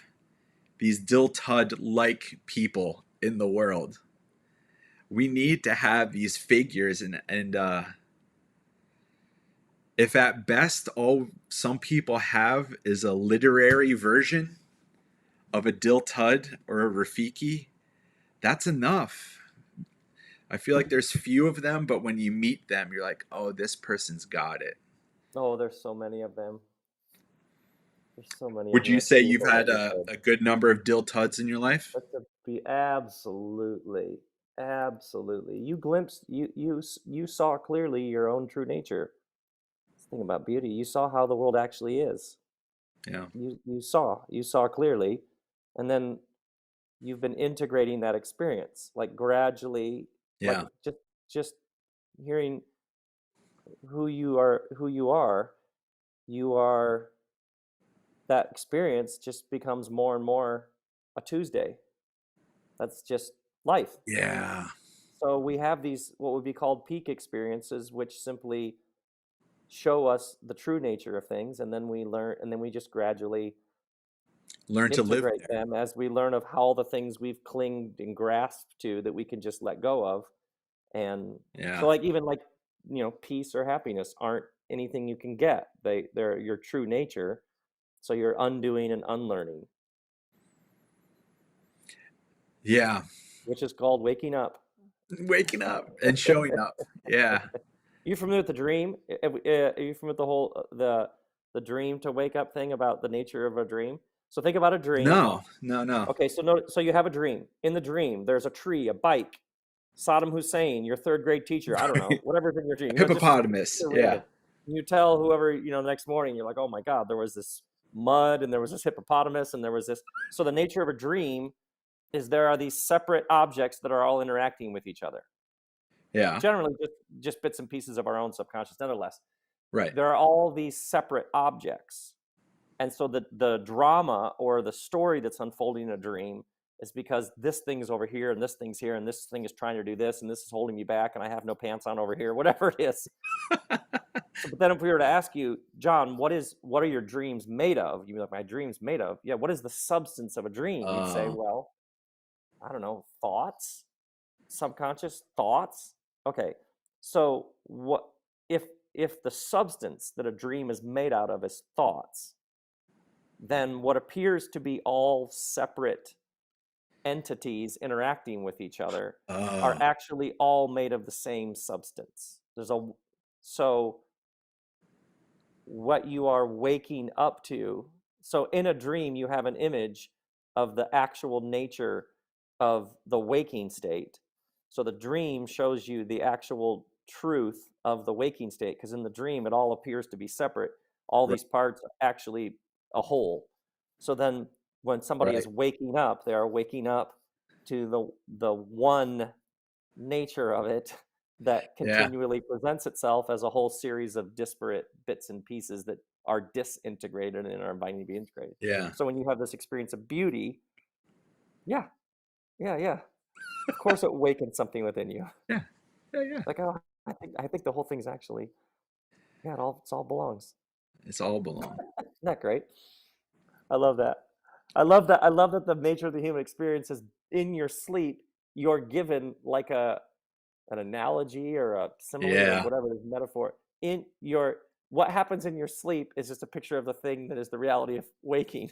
these Dill Tudd like people in the world. We need to have these figures, and if at best all some people have is a literary version of a Dill Tudd or a Rafiki, that's enough. I feel like there's few of them, but when you meet them, you're like, oh, this person's got it. Oh, there's so many of them. There's so many Would of you them. say you've had a good number of Dill Tudds in your life? That's to be absolutely, absolutely. You saw clearly your own true nature. That's the thing about beauty. You saw how the world actually is. Yeah. You saw clearly, and then you've been integrating that experience, like gradually, like Yeah. just hearing who you are, you are that experience just becomes more and more a Tuesday. That's just life. Yeah. So we have these what would be called peak experiences, which simply show us the true nature of things, and then we learn, and then we just gradually Learn to live integrate there. them as we learn of how the things we've clinged and grasped to that we can just let go of. And Yeah. so, like, even like, peace or happiness aren't anything you can get. They're your true nature. So you're undoing and unlearning, Yeah. which is called waking up. Waking up and showing up. Yeah. You familiar with the dream? Are you familiar with the whole the dream to wake up thing about the nature of a dream? So think about a dream. No, no, no. Okay, so you have a dream. In the dream, there's a tree, a bike, Saddam Hussein, your third grade teacher. I don't know, whatever's in your dream. Just Hippopotamus. super Yeah. random. You tell whoever the next morning. You're like, oh my God, there was this mud, and there was this hippopotamus, and there was this. So the nature of a dream is there are these separate objects that are all interacting with each other. Yeah. Generally, just bits and pieces of our own subconscious, nonetheless. Right. There are all these separate objects. And so the drama or the story that's unfolding in a dream is because this thing's over here and this thing's here and this thing is trying to do this and this is holding me back and I have no pants on over here, whatever it is. But then if we were to ask you, John, what are your dreams made of? You'd be like, my dream's made of. Yeah, what is the substance of a dream? You'd say, well, I don't know, thoughts, subconscious thoughts. Okay, so what if the substance that a dream is made out of is thoughts, then what appears to be all separate entities interacting with each other are actually all made of the same substance. So what you are waking up to So in a dream, you have an image of the actual nature of the waking state. So the dream shows you the actual truth of the waking state, because in the dream, it all appears to be separate. All Right. these parts are actually a whole. So then when somebody Right. is waking up, they are waking up to the one nature of it that Yeah. continually presents itself as a whole series of disparate bits and pieces that are disintegrated and are inviting to be integrated. Yeah. So when you have this experience of beauty, yeah, yeah. Of course it awakens something within you. Yeah. Yeah. Yeah. Like, oh, I think the whole thing's actually, yeah, it's all belongs. It's all belong. Isn't that great? I love that. I love that. I love that the nature of the human experience is in your sleep, you're given like an analogy or a simile or Yeah. whatever the metaphor in your what happens in your sleep is just a picture of the thing that is the reality of waking.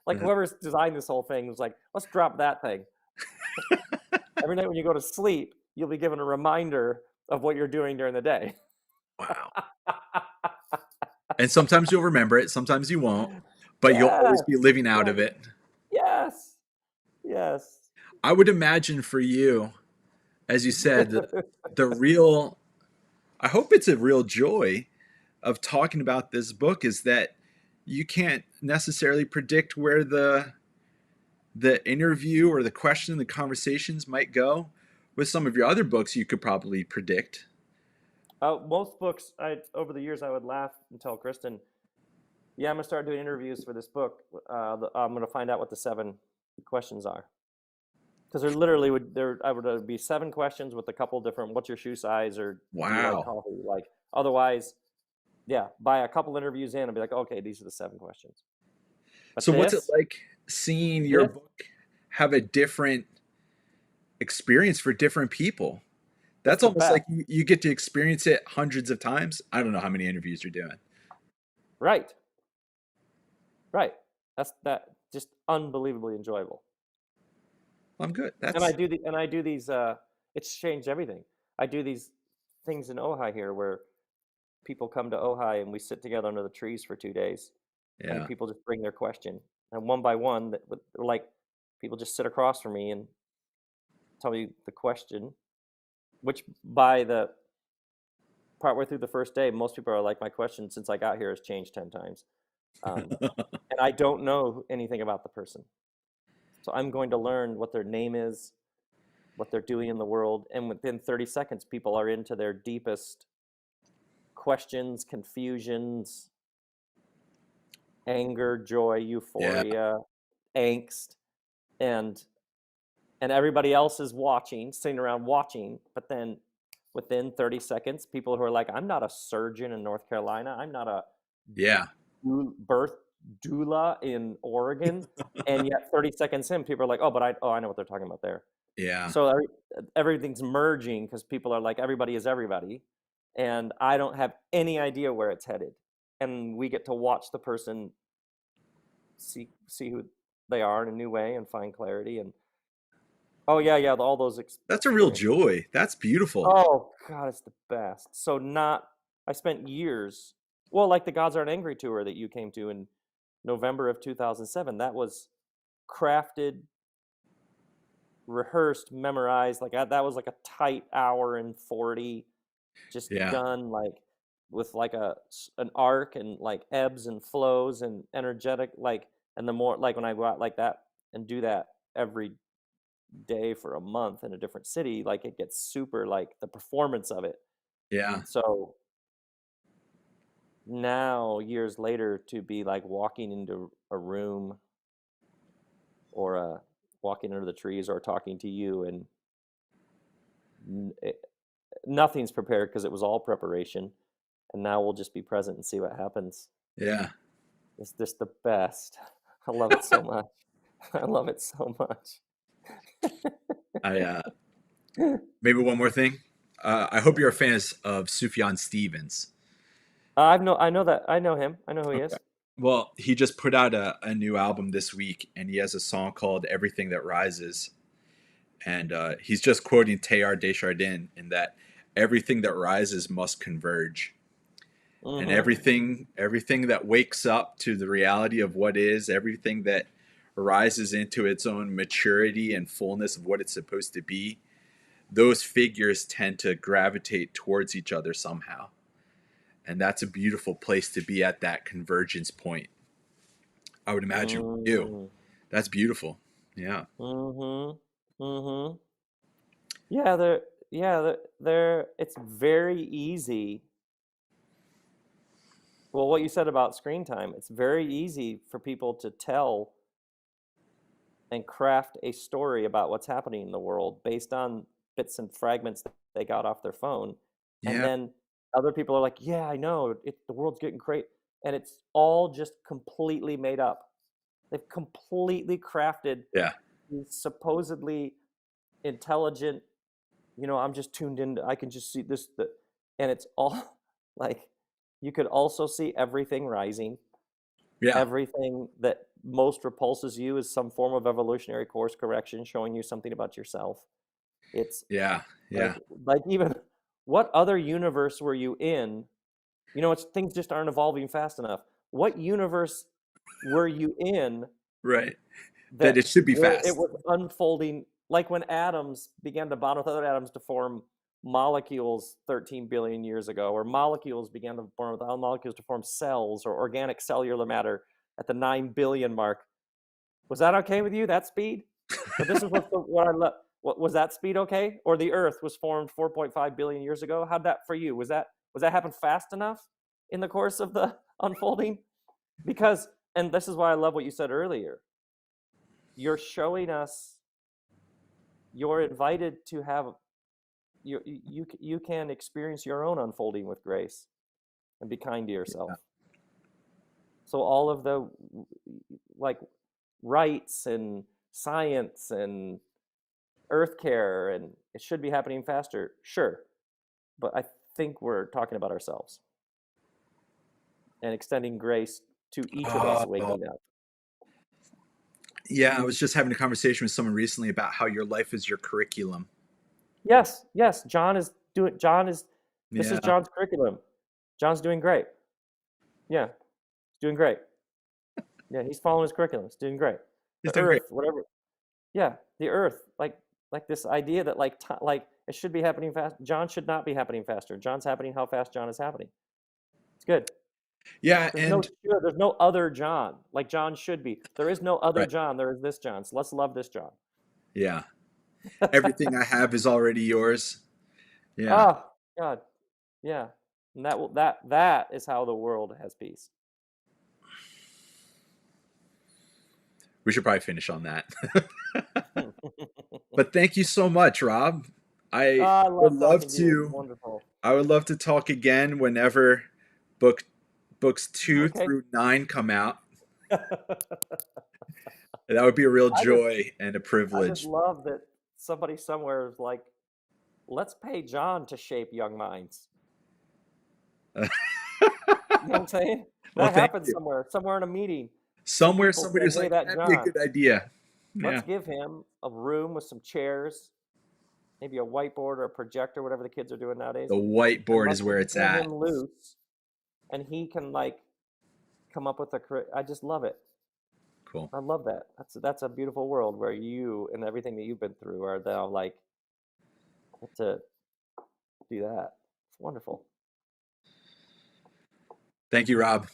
Like whoever's designed this whole thing was like, let's drop that thing. Every night when you go to sleep, you'll be given a reminder of what you're doing during the day. Wow. And sometimes you'll remember it, sometimes you won't, but you'll always Yes, be living out yes, of it. yes, yes. I would imagine for you, as you said, the real, I hope it's a real joy of talking about this book is that you can't necessarily predict where the interview or the question, the conversations might go. With some of your other books, you could probably predict. Most books, over the years, I would laugh and tell Kristen, "Yeah, I'm gonna start doing interviews for this book. I'm gonna find out what the 7 questions are." Because there literally would be 7 questions with a couple different, what's your shoe size, or do you like Wow. coffee? Like, otherwise, yeah, by a couple interviews in, I'd be like, okay, these are the 7 questions. But So, what's it this, like seeing your this, book have a different experience for different people? it's That's the almost best, like you get to experience it hundreds of times. I don't know how many interviews you're doing. right? Right. That just unbelievably enjoyable. I'm good. And I That's do the and I do these. It's changed everything. I do these things in Ohio here where people come to Ohio and we sit together under the trees for 2 days, and yeah. people just bring their question, and one by one, like people just sit across from me and tell me the question, which by the partway through the first day, most people are like, my question since I got here has changed 10 times. And I don't know anything about the person. So I'm going to learn what their name is, what they're doing in the world. And within 30 seconds, people are into their deepest questions, confusions, anger, joy, Yeah. euphoria, angst. And everybody else is watching, sitting around watching, but then within 30 seconds, people who are like, I'm not a surgeon in North Carolina, I'm not a Yeah. birth doula in Oregon, and yet 30 seconds in, people are like, I know what they're talking about there. Yeah. So everything's merging because people are like, everybody is everybody, and I don't have any idea where it's headed, and we get to watch the person see who they are in a new way and find clarity. And oh yeah, all those That's a real experiences. joy. That's beautiful. Oh God, it's the best. So I spent years, well, like the Gods Aren't Angry tour that you came to in November of 2007. That was crafted, rehearsed, memorized. Like that was like a tight hour and 40, just Yeah. done like with like an arc and like ebbs and flows and energetic. Like, and the more like when I go out like that and do that every day for a month in a different city, like it gets super like the performance of it. Yeah. So now, years later, to be like walking into a room or walking under the trees or talking to you, and nothing's prepared because it was all preparation, and now we'll just be present and see what happens. Yeah. It's just the best. I love it so much. I love it so much. I maybe one more thing. I hope you're a fan of Sufjan Stevens. I know that. I know him. I know who he Okay. is. Well, he just put out a new album this week, and he has a song called "Everything That Rises," and he's just quoting Teilhard de Chardin in that everything that rises must converge. And Mm-hmm. everything that wakes up to the reality of what is, everything that rises into its own maturity and fullness of what it's supposed to be, those figures tend to gravitate towards each other somehow. And that's a beautiful place to be at that convergence point, I would imagine for you. Mm-hmm. That's beautiful. Yeah. Mm-hmm. Mm-hmm. Yeah, they're it's very easy. Well, what you said about screen time, it's very easy for people to tell and craft a story about what's happening in the world based on bits and fragments that they got off their phone. And Yeah. then other people are like, yeah, I know, the world's getting crazy. And it's all just completely made up. They've completely crafted Yeah. these supposedly intelligent, I'm just tuned in, I can just see this, and it's all like, you could also see everything rising. Yeah. Everything that most repulses you is some form of evolutionary course correction showing you something about yourself. It's Yeah. like Yeah. even what other universe were you in? It's things just aren't evolving fast enough. What universe were you in Right. That that it should be where it fast. was unfolding, like when atoms began to bond with other atoms to form molecules 13 billion years ago, or molecules began to form with other molecules to form cells or organic cellular matter at the 9 billion mark. Was that okay with you, that speed? But this is what I love. What was that speed okay? Or the Earth was formed 4.5 billion years ago? How'd that for you? Was that happen fast enough in the course of the unfolding? Because, and this is why I love what you said earlier. You're showing us, you're invited to have, you can experience your own unfolding with grace and be kind to yourself. So all of the like rights and science and earth care, and it should be happening faster, sure, but I think we're talking about ourselves and extending grace to each of us Oh, waking up. yeah. I was just having a conversation with someone recently about how your life is your curriculum. Yes, this is Yeah. John's curriculum. John's doing great. Yeah, he's doing great. Yeah, he's following his curriculum. He's doing great. He's The doing great. earth, whatever. Yeah, the earth, like this idea that like it should be happening fast. John should not be happening faster. John's happening how fast John is happening. It's good. Yeah. And There's no other John like John should be. There is no other right. John. There is this John. So let's love this John. Yeah. Everything I have is already yours. Yeah. Oh God, yeah. And that is how the world has peace. We should probably finish on that. But thank you so much, Rob. I I would love love talking to you. It's to wonderful. I would love to talk again whenever book books 2 Okay. through 9 come out. That would be a real joy and a I just privilege. love that somebody somewhere is like, let's pay John to shape young minds. You know what I'm saying? Well, That thank happens you. somewhere in a meeting. Two Somewhere people somebody said, was hey, like, that that'd be a John, good idea. let's Yeah. give him a room with some chairs, maybe a whiteboard or a projector, whatever the kids are doing nowadays, The and whiteboard let's is where just it's let at. him loose, and he can like come up with I just love it. Cool. I love that. That's a beautiful world where you and everything that you've been through are now like get to do that. It's wonderful. Thank you, Rob.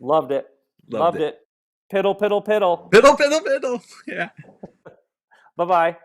Loved it. Loved Loved it. it. Piddle, piddle, piddle. Piddle, piddle, piddle. Yeah. Bye bye.